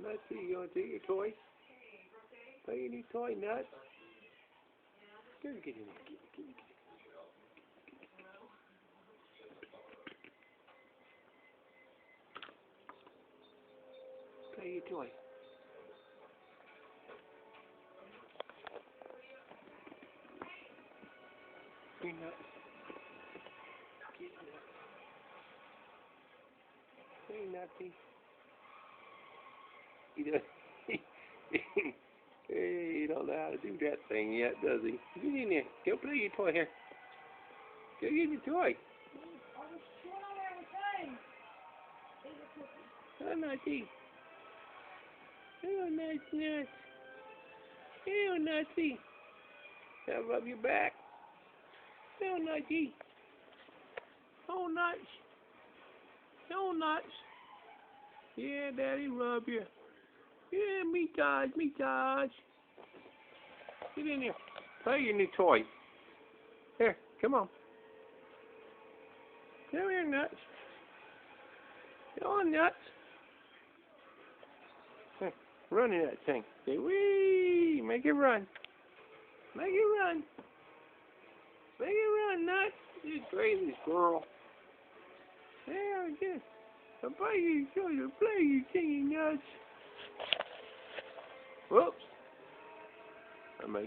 Nutsy, you want to take your toy? Play your new toy, Nuts? Get in there. Get in. Play your toy. Hey, Nuts. Get in there. Hey, Nutsy. He don't know how to do that thing yet, does he? Get in there. Go play your toy here. Go get your toy. Oh, Nutsy. Oh, Nuts. Oh, Nutsy. I'll rub your back. Oh, Nutsy. Oh, Nuts. Oh, Nuts. Yeah, Daddy, rub you. Yeah, massage. Get in here. Play your new toy. Here, come on. Come here, Nuts. Come on, Nuts. Here, run in that thing. Say, wee! Make it run. Make it run. Make it run, Nuts. You crazy squirrel. There, good. I'll play you singing, Nuts. Whoops. I make